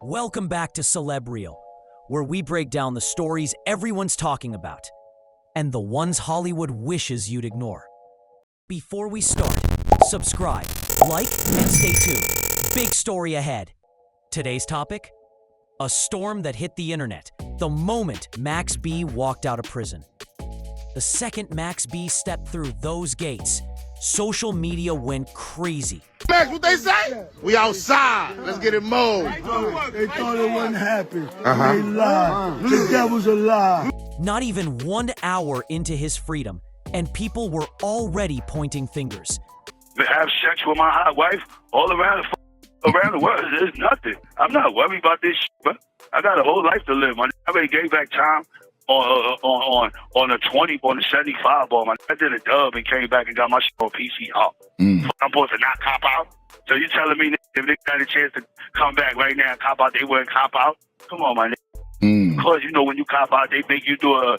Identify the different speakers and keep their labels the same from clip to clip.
Speaker 1: Welcome back to Celebrio, where we break down the stories everyone's talking about and the ones Hollywood wishes you'd ignore. Before we start, subscribe, like, and stay tuned. Big story ahead. Today's topic? A storm that hit the internet the moment Max B walked out of prison. The second Max B stepped through those gates, social media went crazy.
Speaker 2: Max, what they say? We outside. Let's get it mowed.
Speaker 3: They thought it wouldn't happen. They lied. The devil's a lie.
Speaker 1: Not even 1 hour into his freedom, and people were already pointing fingers.
Speaker 4: Have sex with my hot wife all around the world. It's nothing. I'm not worried about this shit, but I got a whole life to live. I already gave back time on a 20, on a 75 ball. I did a dub and came back and got my shit on PCR. I'm supposed to not cop out? So you telling me if they got a chance to come back right now and cop out, they wouldn't cop out? Come on, my nigga. Because, you know, when you cop out, they make you do a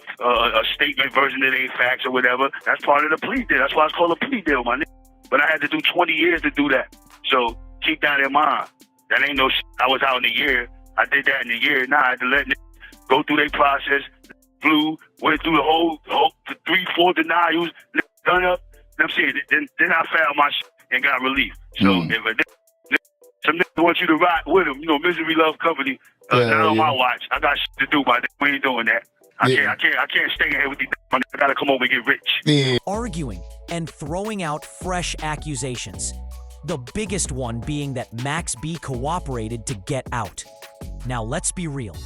Speaker 4: statement version of their facts or whatever. That's part of the plea deal. That's why it's called a plea deal, my nigga. But I had to do 20 years to do that. So keep that in mind. That ain't no shit. I was out in a year. I did that in a year. Now I had to let niggas go through their process. Flew, went through the whole 3-4 denials, done up. I'm saying, then I found my shit and got relief. So if some niggas want you to ride with them, you know, Misery Love Company, not on my watch. I got shit to do, but we ain't doing that. I can't stay in here with these. I gotta come over and get rich.
Speaker 1: Arguing and throwing out fresh accusations. The biggest one being that Max B cooperated to get out. Now let's be real.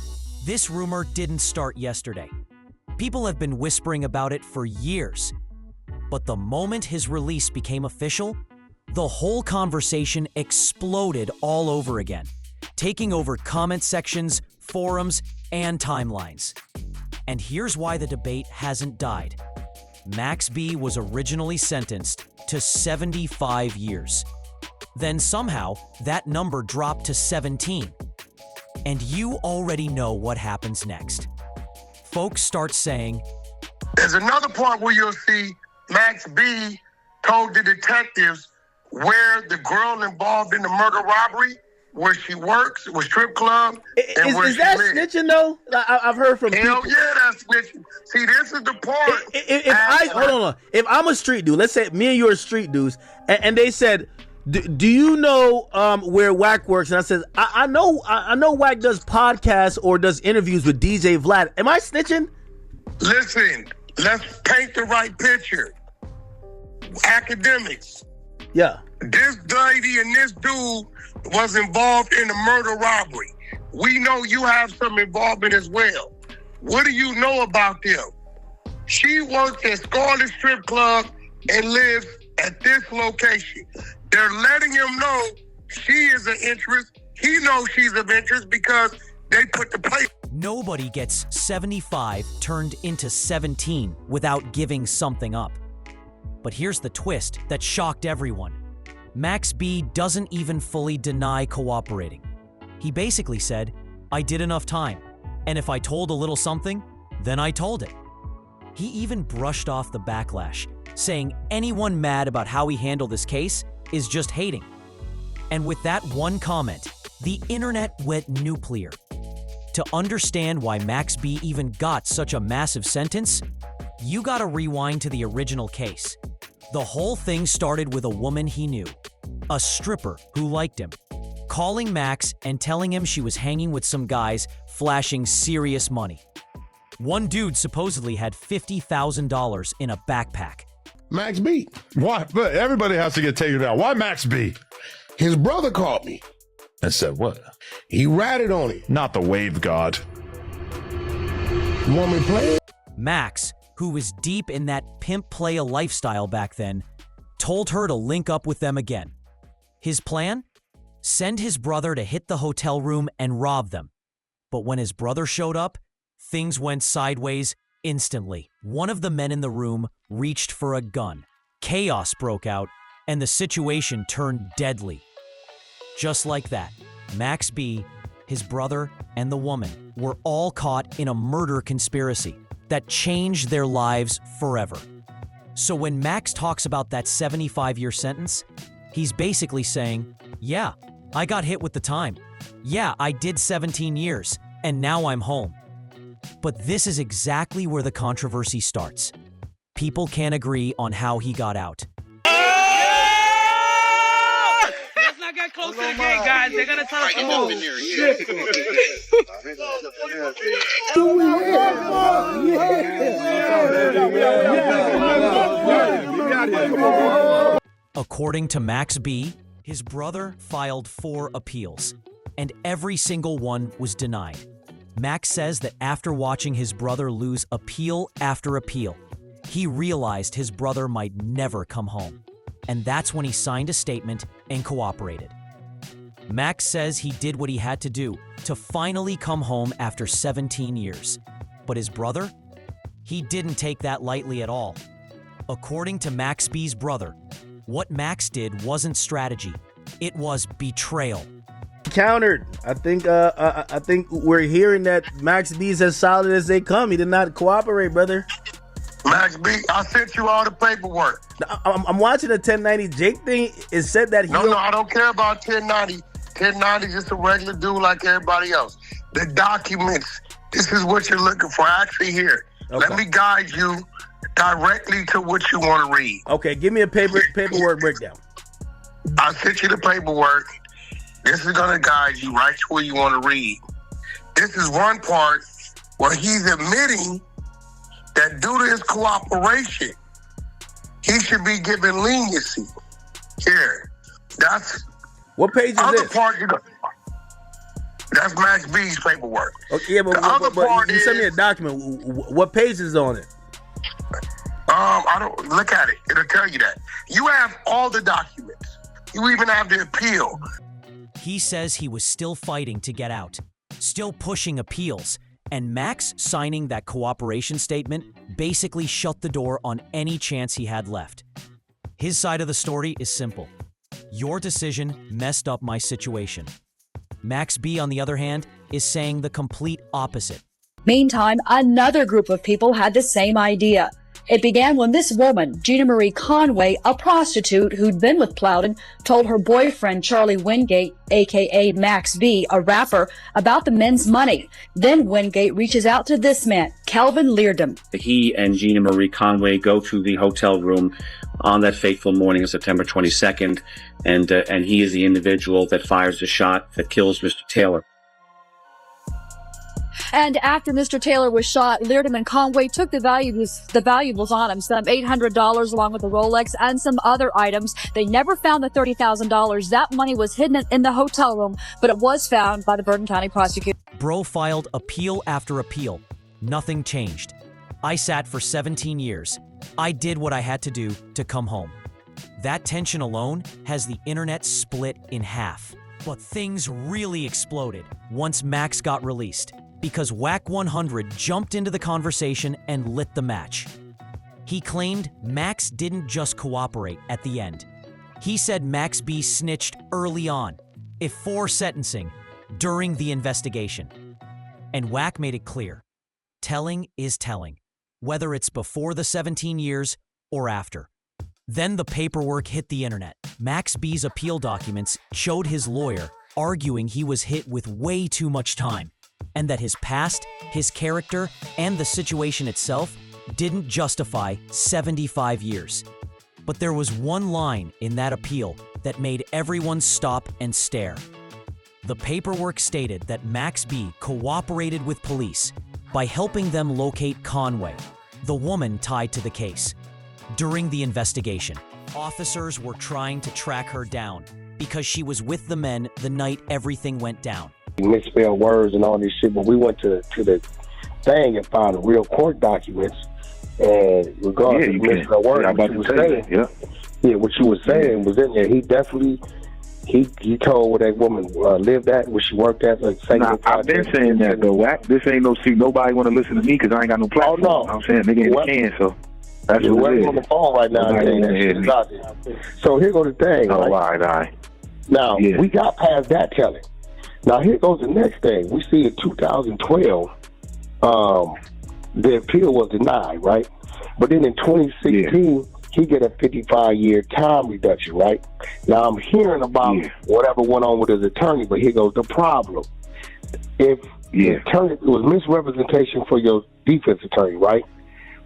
Speaker 1: This rumor didn't start yesterday. People have been whispering about it for years. But the moment his release became official, the whole conversation exploded all over again, taking over comment sections, forums, and timelines. And here's why the debate hasn't died. Max B was originally sentenced to 75 years. Then somehow, that number dropped to 17. And you already know what happens next. Folks start saying,
Speaker 3: There's another part where you'll see Max B told the detectives where the girl involved in the murder robbery, where she works, with strip club, and where
Speaker 5: is
Speaker 3: she
Speaker 5: that
Speaker 3: lives.
Speaker 5: snitching though? I've heard from
Speaker 3: Hell
Speaker 5: people.
Speaker 3: yeah, that's snitching. See, this is the part.
Speaker 5: Hold on. If I'm a street dude, let's say me and you are street dudes, and they said, do you know where Wack works? And I said, I know Wack does podcasts or does interviews with DJ Vlad. Am I snitching?
Speaker 3: Listen, let's paint the right picture. Academics.
Speaker 5: Yeah.
Speaker 3: This lady and this dude was involved in a murder robbery. We know you have some involvement as well. What do you know about them? She works at Scarlet Strip Club and lives at this location. They're letting him know she is an interest. He knows she's of interest because they put the plate.
Speaker 1: nobody gets 75 turned into 17 without giving something up. But here's the twist that shocked everyone. Max B doesn't even fully deny cooperating. He basically said, I did enough time, and if I told a little something, then I told it. He even brushed off the backlash, saying anyone mad about how he handled this case is just hating. And with that one comment, the internet went nuclear. To understand why Max B even got such a massive sentence, you gotta rewind to the original case. The whole thing started with a woman he knew, a stripper who liked him, calling Max and telling him she was hanging with some guys flashing serious money. One dude supposedly had $50,000 in a backpack.
Speaker 2: Max B.
Speaker 6: Why? But everybody has to get taken out. Why Max B?
Speaker 2: His brother called me.
Speaker 6: And said what?
Speaker 2: He ratted on him.
Speaker 6: Not the wave god.
Speaker 2: You want me to play it?
Speaker 1: Max, who was deep in that pimp playa lifestyle back then, told her to link up with them again. His plan? Send his brother to hit the hotel room and rob them. But when his brother showed up, things went sideways instantly. One of the men in the room reached for a gun. Chaos broke out, and the situation turned deadly. Just like that, Max B, his brother, and the woman were all caught in a murder conspiracy that changed their lives forever. So when Max talks about that 75-year sentence, he's basically saying, yeah, I got hit with the time, Yeah, I did 17 years, and now I'm home. But this is exactly where the controversy starts. People can't agree on how he got out.
Speaker 7: Let's not get close to the gate, guys. They're gonna tell us to move.
Speaker 1: According to Max B, his brother filed 4 appeals, and every single one was denied. Max says that after watching his brother lose appeal after appeal, he realized his brother might never come home. And that's when he signed a statement and cooperated. Max says he did what he had to do to finally come home after 17 years. But his brother? He didn't take that lightly at all. According to Max B's brother, what Max did wasn't strategy, it was betrayal.
Speaker 5: Countered. I think we're hearing that Max B's as solid as they come. He did not cooperate, brother.
Speaker 3: Max B, I sent you all the paperwork.
Speaker 5: I'm watching the 1090 Jake thing. It said that he
Speaker 3: No, I don't care about 1090. 1090 is just a regular dude like everybody else. The documents, this is what you're looking for. Actually, here. Okay. Let me guide you directly to what you want to read.
Speaker 5: Okay, give me a paperwork breakdown.
Speaker 3: I sent you the paperwork. This is going to guide you right to where you want to read. This is one part where he's admitting that due to his cooperation, he should be given leniency. Here, that's
Speaker 5: what page is
Speaker 3: other
Speaker 5: this?
Speaker 3: Part, that's Max B's paperwork.
Speaker 5: Okay, yeah, but you sent me a document. What page is on it?
Speaker 3: I don't look at it. It'll tell you that. You have all the documents. You even have the appeal.
Speaker 1: He says he was still fighting to get out, still pushing appeals, and Max signing that cooperation statement basically shut the door on any chance he had left. His side of the story is simple. Your decision messed up my situation. Max B, on the other hand, is saying the complete opposite.
Speaker 8: Meantime, another group of people had the same idea. It began when this woman, Gina Marie Conway, a prostitute who'd been with Plowden, told her boyfriend, Charlie Wingate, a.k.a. Max B., a rapper, about the men's money. Then Wingate reaches out to this man, Calvin Leardom.
Speaker 9: He and Gina Marie Conway go to the hotel room on that fateful morning of September 22nd, and he is the individual that fires the shot that kills Mr. Taylor.
Speaker 8: And after Mr. Taylor was shot, Leardom and Conway took the valuables on him, some $800 along with the Rolex and some other items. They never found the $30,000. That money was hidden in the hotel room, but it was found by the Bergen County prosecutor.
Speaker 1: Bro filed appeal after appeal. Nothing changed. I sat for 17 years. I did what I had to do to come home. That tension alone has the internet split in half. But things really exploded once Max got released, because Wack 100 jumped into the conversation and lit the match. He claimed Max didn't just cooperate at the end. He said Max B snitched early on, if for sentencing, during the investigation. And Wack made it clear, telling is telling, whether it's before the 17 years or after. Then the paperwork hit the internet. Max B's appeal documents showed his lawyer arguing he was hit with way too much time, and that his past, his character, and the situation itself didn't justify 75 years. But there was one line in that appeal that made everyone stop and stare. The paperwork stated that Max B cooperated with police by helping them locate Conway, the woman tied to the case. During the investigation, officers were trying to track her down because she was with the men the night everything went down.
Speaker 10: Misspelled words and all this shit, but we went to the thing and found the real court documents, and regardless of misspelled words, what you were saying, what you were saying was in there. He definitely, he told where that woman lived at, where she worked at.
Speaker 11: I've been saying that though, Wack. This ain't no see. Nobody want to listen to me because I ain't got no platform.
Speaker 10: Oh no,
Speaker 11: I'm saying nigga ain't can, so that's
Speaker 10: what it is. On the phone right now saying that shit is out there. So here goes the thing.
Speaker 11: Oh,
Speaker 10: right?
Speaker 11: all right.
Speaker 10: Now we got past that telling. Now here goes the next thing. We see in 2012, the appeal was denied, right? But then in 2016, he get a 55-year time reduction, right? Now, I'm hearing about whatever went on with his attorney, but here goes the problem. If the attorney, it was misrepresentation for your defense attorney, right?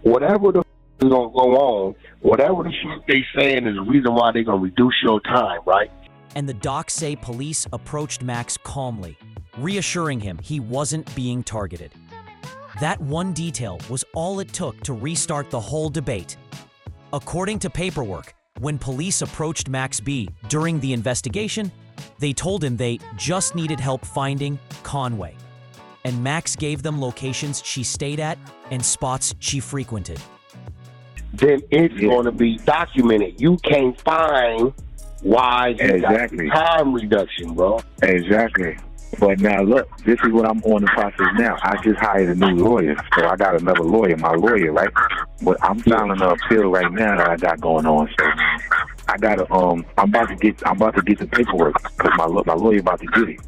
Speaker 10: Whatever the is going to go on, whatever the shit they saying is the reason why they're going to reduce your time, right?
Speaker 1: And the docs say police approached Max calmly, reassuring him he wasn't being targeted. That one detail was all it took to restart the whole debate. According to paperwork, when police approached Max B during the investigation, they told him they just needed help finding Conway. And Max gave them locations she stayed at and spots she frequented.
Speaker 10: Then it's going to be documented. You can't find why he got time reduction, bro.
Speaker 11: Exactly. But now, look, this is what I'm on the process now. I just hired a new lawyer, so I got another lawyer, my lawyer, right? But I'm filing an appeal right now that I got going on. So I gotta, I'm about to get the paperwork because my lawyer about to get it.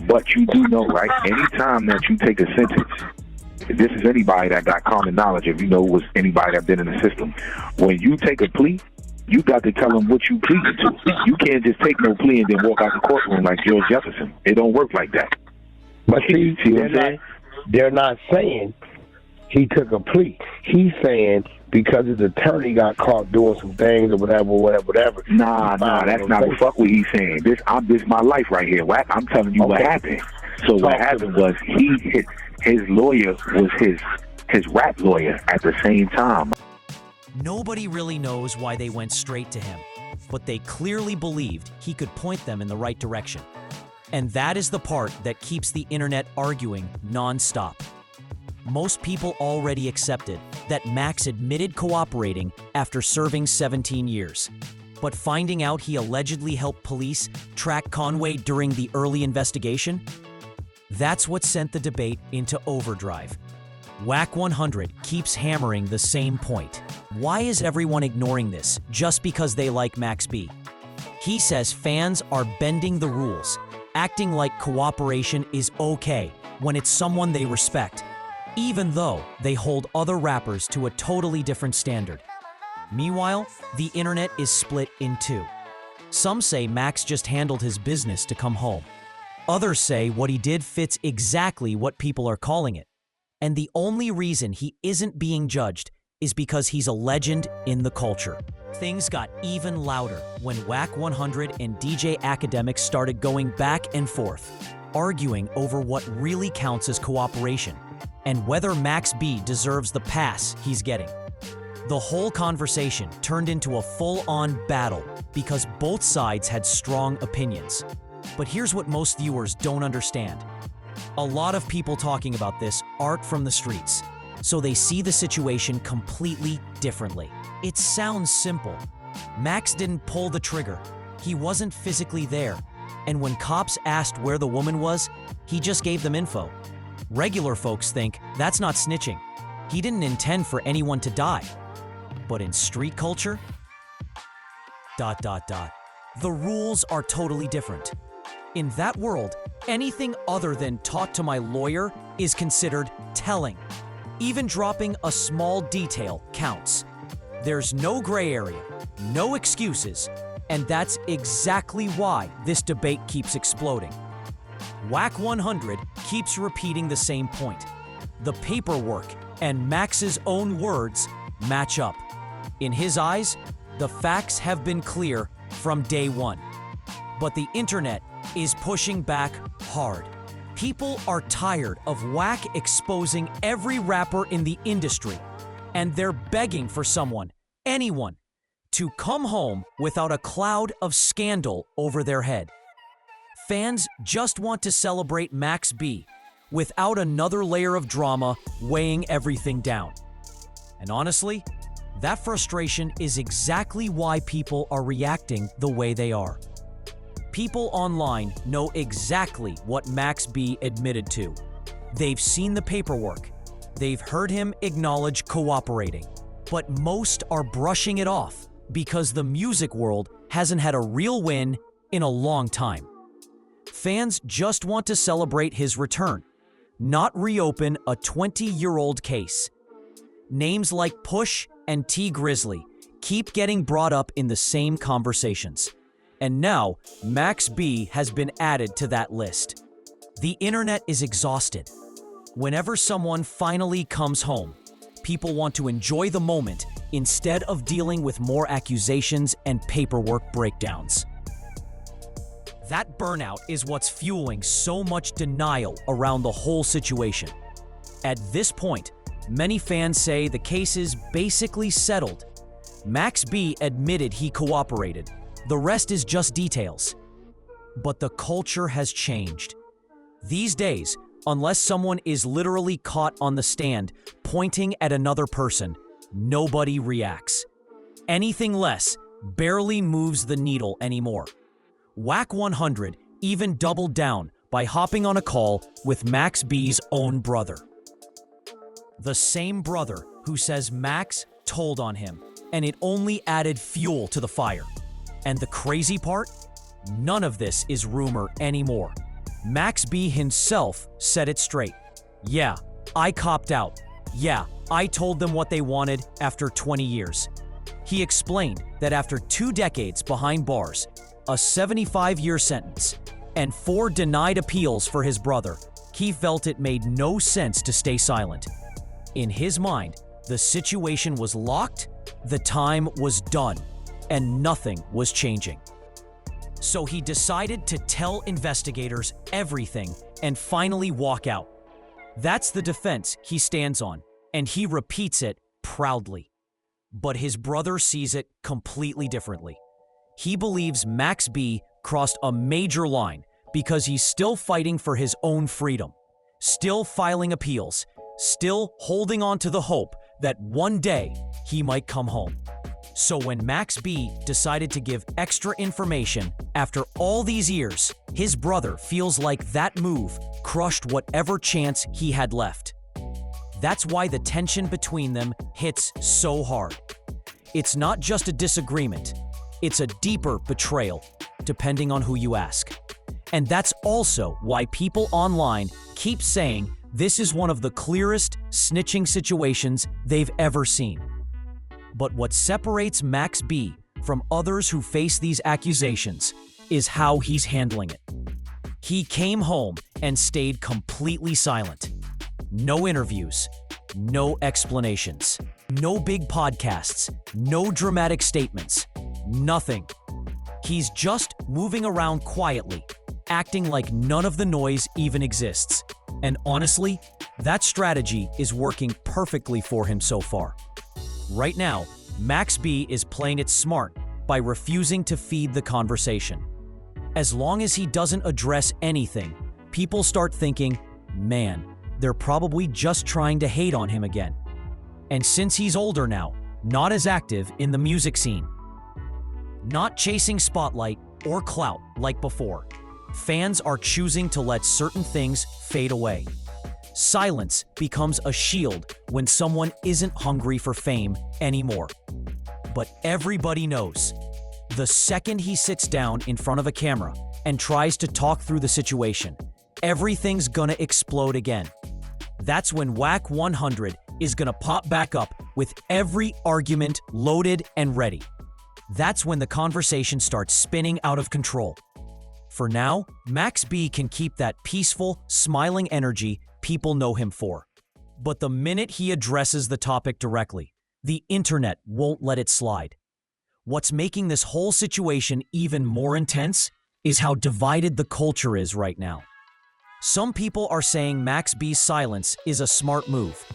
Speaker 11: But you do know, right? Anytime that you take a sentence, this is anybody that got common knowledge. If you know, was anybody that been in the system, when you take a plea, you got to tell them what you pleaded to. You can't just take no plea and then walk out the courtroom like George Jefferson. It don't work like that.
Speaker 10: But see they're not saying he took a plea. He's saying because his attorney got caught doing some things or whatever.
Speaker 11: Nah, that's not the fuck what he's saying. This is my life right here, Wack. I'm telling you what happened. So what happened was his lawyer was his rap lawyer at the same time.
Speaker 1: Nobody really knows why they went straight to him, but they clearly believed he could point them in the right direction. And that is the part that keeps the internet arguing nonstop. Most people already accepted that Max admitted cooperating after serving 17 years. But finding out he allegedly helped police track Conway during the early investigation? That's what sent the debate into overdrive. Wack 100 keeps hammering the same point. Why is everyone ignoring this just because they like Max B? He says fans are bending the rules, acting like cooperation is okay when it's someone they respect, even though they hold other rappers to a totally different standard. Meanwhile, the internet is split in two. Some say Max just handled his business to come home. Others say what he did fits exactly what people are calling it. And the only reason he isn't being judged is because he's a legend in the culture. Things got even louder when Wack 100 and DJ Academics started going back and forth, arguing over what really counts as cooperation and whether Max B deserves the pass he's getting. The whole conversation turned into a full-on battle because both sides had strong opinions. But here's what most viewers don't understand. A lot of people talking about this aren't from the streets, so they see the situation completely differently. It sounds simple. Max didn't pull the trigger. He wasn't physically there. And when cops asked where the woman was, he just gave them info. Regular folks think that's not snitching. He didn't intend for anyone to die. But in street culture, ... the rules are totally different. In that world, anything other than talk to my lawyer is considered telling. Even dropping a small detail counts. There's no gray area, no excuses, and that's exactly why this debate keeps exploding. Wack 100 keeps repeating the same point. The paperwork and Max's own words match up. In his eyes, the facts have been clear from day one. But the internet is pushing back hard. People are tired of Wack exposing every rapper in the industry, and they're begging for someone, anyone, to come home without a cloud of scandal over their head. Fans just want to celebrate Max B without another layer of drama weighing everything down. And honestly, that frustration is exactly why people are reacting the way they are. People online know exactly what Max B admitted to. They've seen the paperwork. They've heard him acknowledge cooperating. But most are brushing it off because the music world hasn't had a real win in a long time. Fans just want to celebrate his return, not reopen a 20-year-old case. Names like Push and T Grizzly keep getting brought up in the same conversations. And now, Max B has been added to that list. The internet is exhausted. Whenever someone finally comes home, people want to enjoy the moment instead of dealing with more accusations and paperwork breakdowns. That burnout is what's fueling so much denial around the whole situation. At this point, many fans say the case is basically settled. Max B admitted he cooperated. The rest is just details. But the culture has changed. These days, unless someone is literally caught on the stand pointing at another person, nobody reacts. Anything less barely moves the needle anymore. Wack 100 even doubled down by hopping on a call with Max B's own brother. The same brother who says Max told on him, and it only added fuel to the fire. And the crazy part? None of this is rumor anymore. Max B himself said it straight. Yeah, I copped out. Yeah, I told them what they wanted after 20 years. He explained that after 2 decades behind bars, a 75-year sentence, and 4 denied appeals for his brother, he felt it made no sense to stay silent. In his mind, the situation was locked, the time was done, and nothing was changing. So he decided to tell investigators everything and finally walk out. That's the defense he stands on, and he repeats it proudly. But his brother sees it completely differently. He believes Max B crossed a major line because he's still fighting for his own freedom, still filing appeals, still holding on to the hope that one day he might come home. So when Max B decided to give extra information after all these years, his brother feels like that move crushed whatever chance he had left. That's why the tension between them hits so hard. It's not just a disagreement, it's a deeper betrayal, depending on who you ask. And that's also why people online keep saying this is one of the clearest snitching situations they've ever seen. But what separates Max B from others who face these accusations is how he's handling it. He came home and stayed completely silent. No interviews, no explanations, no big podcasts, no dramatic statements, nothing. He's just moving around quietly, acting like none of the noise even exists. And honestly, that strategy is working perfectly for him so far. Right now, Max B is playing it smart by refusing to feed the conversation. As long as he doesn't address anything, people start thinking, man, they're probably just trying to hate on him again. And since he's older now, not as active in the music scene, not chasing spotlight or clout like before, fans are choosing to let certain things fade away. Silence becomes a shield when someone isn't hungry for fame anymore. But everybody knows, the second he sits down in front of a camera and tries to talk through the situation, everything's gonna explode again. That's when Wack 100 is gonna pop back up with every argument loaded and ready. That's when the conversation starts spinning out of control. For now, Max B can keep that peaceful, smiling energy people know him for. But the minute he addresses the topic directly, the internet won't let it slide. What's making this whole situation even more intense is how divided the culture is right now. Some people are saying Max B's silence is a smart move,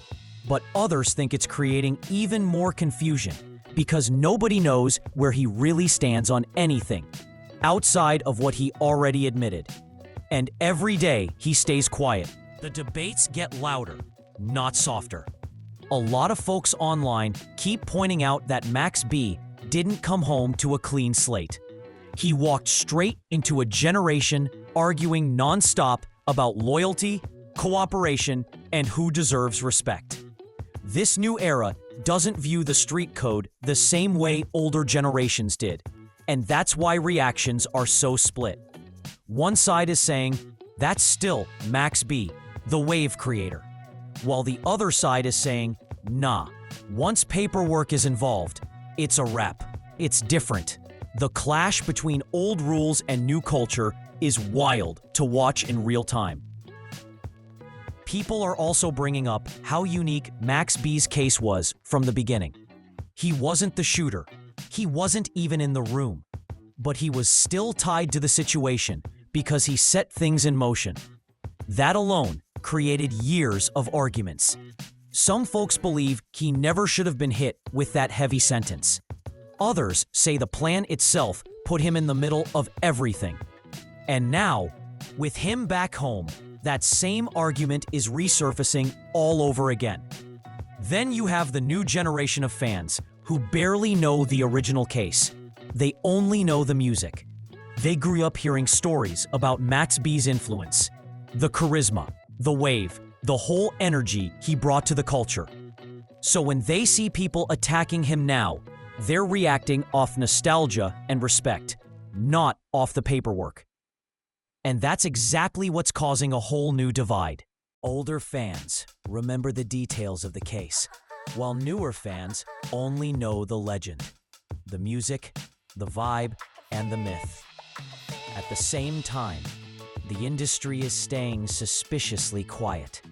Speaker 1: but others think it's creating even more confusion because nobody knows where he really stands on anything, outside of what he already admitted. And every day he stays quiet, the debates get louder, not softer. A lot of folks online keep pointing out that Max B didn't come home to a clean slate. He walked straight into a generation arguing nonstop about loyalty, cooperation, and who deserves respect. This new era doesn't view the street code the same way older generations did, and that's why reactions are so split. One side is saying, that's still Max B, the wave creator, while the other side is saying, nah, once paperwork is involved, It's a wrap. It's different. The clash between old rules and new culture is wild to watch in real time. People are also bringing up how unique Max B's case was from the beginning. He wasn't the shooter. He wasn't even in the room. But he was still tied to the situation because he set things in motion. That alone created years of arguments. Some folks believe he never should have been hit with that heavy sentence. Others say the plan itself put him in the middle of everything. And now, with him back home, that same argument is resurfacing all over again. Then you have the new generation of fans who barely know the original case. They only know the music. They grew up hearing stories about Max B's influence, the charisma, the wave, the whole energy he brought to the culture. So when they see people attacking him now, they're reacting off nostalgia and respect, not off the paperwork. And that's exactly what's causing a whole new divide. Older fans remember the details of the case, while newer fans only know the legend, the music, the vibe, and the myth. At the same time, the industry is staying suspiciously quiet.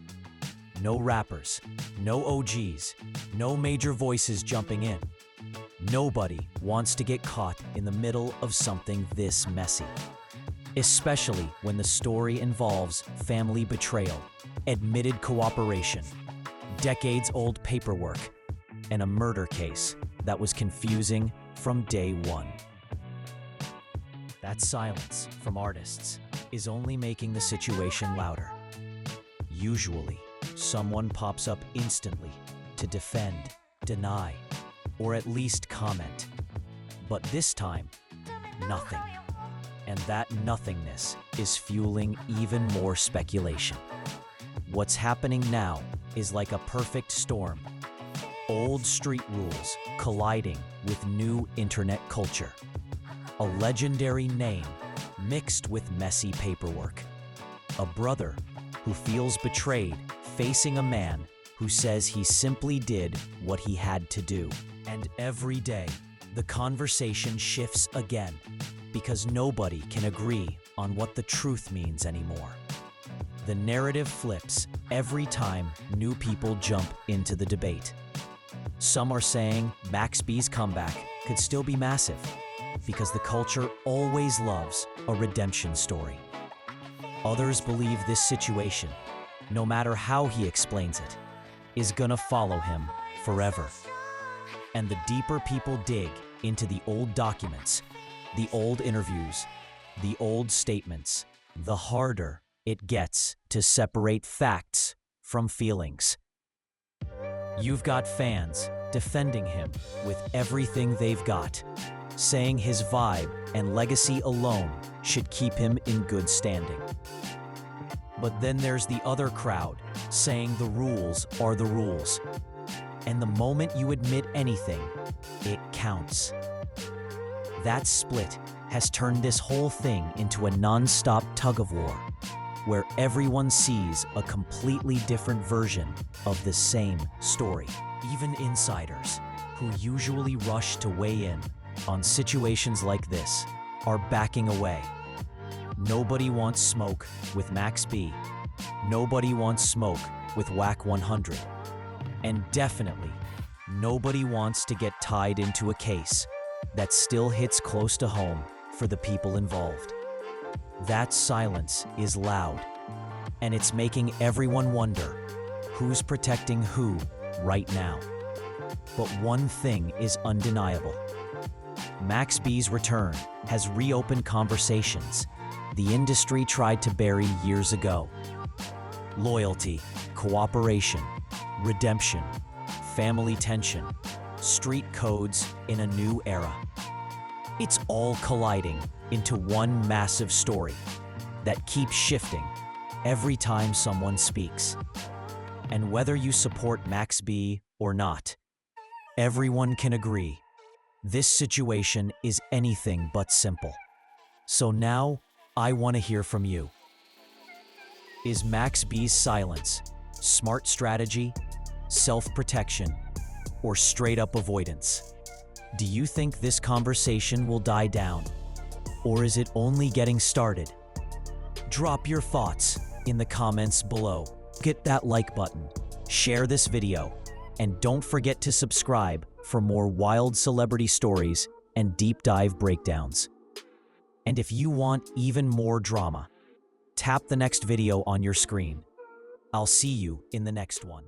Speaker 1: No rappers, no OGs, no major voices jumping in. Nobody wants to get caught in the middle of something this messy, especially when the story involves family betrayal, admitted cooperation, decades-old paperwork, and a murder case that was confusing from day one. That silence from artists is only making the situation louder. Usually, someone pops up instantly to defend, deny, or at least comment. But this time, nothing. And that nothingness is fueling even more speculation. What's happening now is like a perfect storm. Old street rules colliding with new internet culture. A legendary name mixed with messy paperwork. A brother who feels betrayed facing a man who says he simply did what he had to do. And every day, the conversation shifts again because nobody can agree on what the truth means anymore. The narrative flips every time new people jump into the debate. Some are saying Max B's comeback could still be massive because the culture always loves a redemption story. Others believe this situation, no matter how he explains it, is gonna follow him forever. And the deeper people dig into the old documents, the old interviews, the old statements, the harder it gets to separate facts from feelings. You've got fans defending him with everything they've got, saying his vibe and legacy alone should keep him in good standing. But then there's the other crowd saying the rules are the rules. And the moment you admit anything, it counts. That split has turned this whole thing into a non-stop tug-of-war, where everyone sees a completely different version of the same story. Even insiders, who usually rush to weigh in on situations like this, are backing away. Nobody wants smoke with Max B. Nobody wants smoke with Wack 100. And definitely, nobody wants to get tied into a case that still hits close to home for the people involved. That silence is loud, and it's making everyone wonder who's protecting who right now. But one thing is undeniable. Max B's return has reopened conversations the industry tried to bury years ago. Loyalty, cooperation, redemption, family tension, street codes in a new era. It's all colliding into one massive story that keeps shifting every time someone speaks. And whether you support Max B or not, everyone can agree this situation is anything but simple. So now, I want to hear from you. Is Max B's silence smart strategy, self-protection, or straight-up avoidance? Do you think this conversation will die down? Or is it only getting started? Drop your thoughts in the comments below. Hit that like button, share this video, and don't forget to subscribe for more wild celebrity stories and deep dive breakdowns. And if you want even more drama, tap the next video on your screen. I'll see you in the next one.